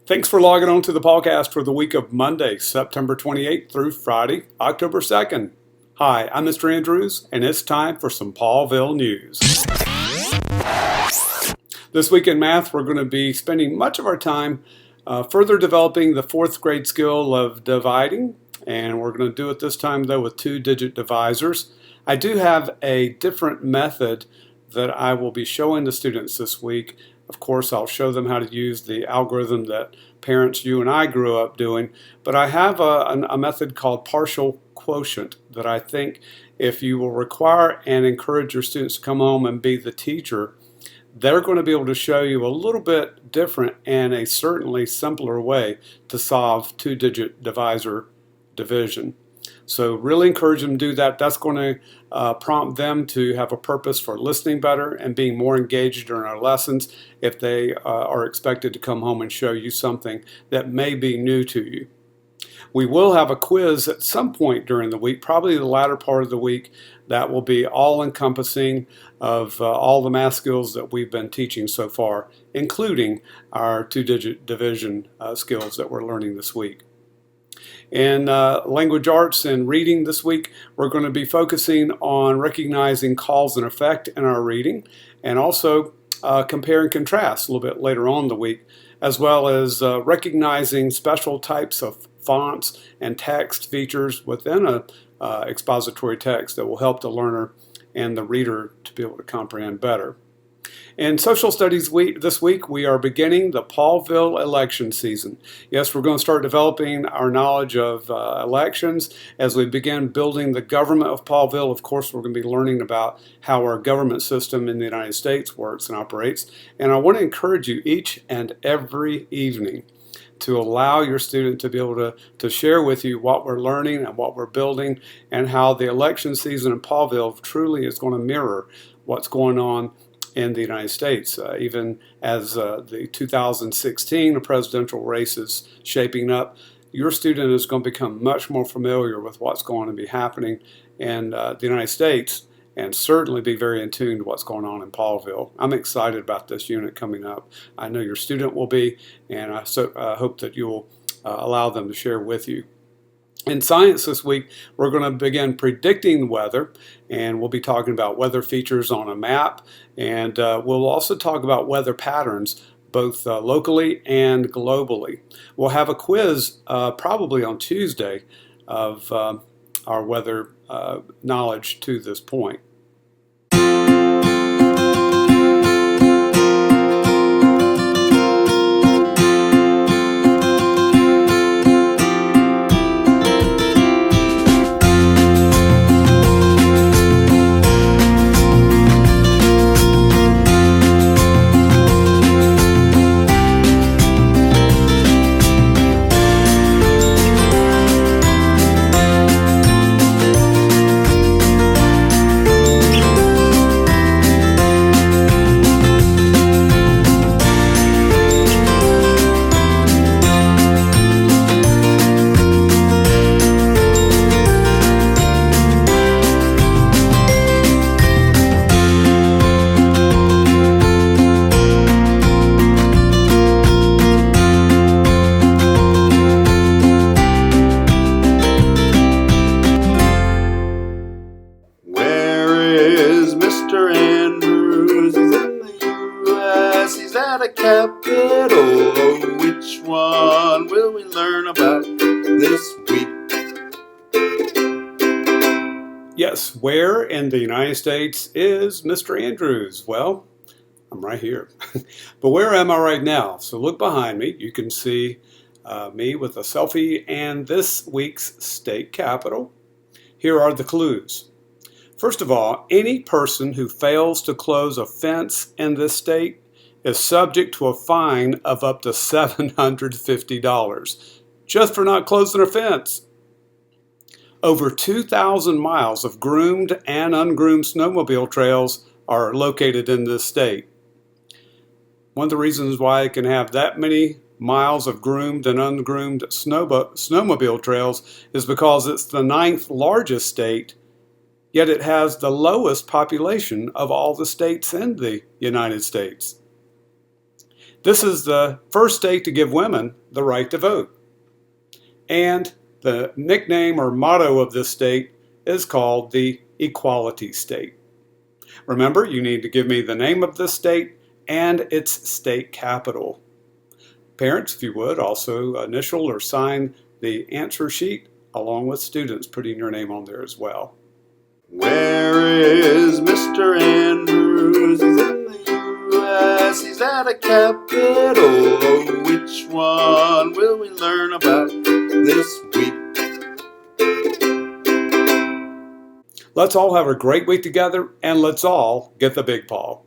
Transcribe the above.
Thanks for logging on to the PawCast for the week of Monday, September 28th through Friday, October 2nd. Hi, I'm Mr. Andrews, and it's time for some Pawville news. This week in math, we're going to be spending much of our time further developing the fourth grade skill of dividing, and we're going to do it this time, though, with two-digit divisors. I do have a different method that I will be showing the students this week. Of course, I'll show them how to use the algorithm that parents, you and I grew up doing, but I have a method called partial quotient that I think if you will require and encourage your students to come home and be the teacher, they're going to be able to show you a little bit different and a certainly simpler way to solve two-digit divisor division. So really encourage them to do that. That's going to prompt them to have a purpose for listening better and being more engaged during our lessons if they are expected to come home and show you something that may be new to you. We will have a quiz at some point during the week, probably the latter part of the week, that will be all-encompassing of all the math skills that we've been teaching so far, including our two-digit division skills that we're learning this week. In language arts and reading this week, we're going to be focusing on recognizing cause and effect in our reading, and also compare and contrast a little bit later on in the week, as well as recognizing special types of fonts and text features within a expository text that will help the learner and the reader to be able to comprehend better. In social studies this week, we are beginning the Pawville election season. Yes, we're going to start developing our knowledge of elections as we begin building the government of Pawville. Of course, we're going to be learning about how our government system in the United States works and operates. And I want to encourage you each and every evening to allow your student to be able to share with you what we're learning and what we're building and how the election season in Pawville truly is going to mirror what's going on in the United States, even as the 2016 presidential race is shaping up. Your student is going to become much more familiar with what's going to be happening in the United States and certainly be very in tune to what's going on in Pawville. I'm excited about this unit coming up. I know your student will be, and I hope that you'll allow them to share with you. In science this week, we're going to begin predicting weather, and we'll be talking about weather features on a map, and we'll also talk about weather patterns both locally and globally. We'll have a quiz probably on Tuesday of our weather knowledge to this point. Mr. Andrews, he's in the U.S., he's at a capital. Oh, which one will we learn about this week? Yes, where in the United States is Mr. Andrews? Well, I'm right here. But where am I right now? So look behind me. You can see me with a selfie and this week's state capital. Here are the clues. First of all, any person who fails to close a fence in this state is subject to a fine of up to $750 just for not closing a fence. Over 2,000 miles of groomed and ungroomed snowmobile trails are located in this state. One of the reasons why it can have that many miles of groomed and ungroomed snowmobile trails is because it's the 9th largest state, yet it has the lowest population of all the states in the United States. This is the first state to give women the right to vote. And the nickname or motto of this state is called the Equality State. Remember, you need to give me the name of this state and its state capital. Parents, if you would, also initial or sign the answer sheet along with students putting your name on there as well. Where is Mr. Andrews? He's in the U.S. He's at a capital. Oh, which one will we learn about this week? Let's all have a great week together, and let's all get the big paw.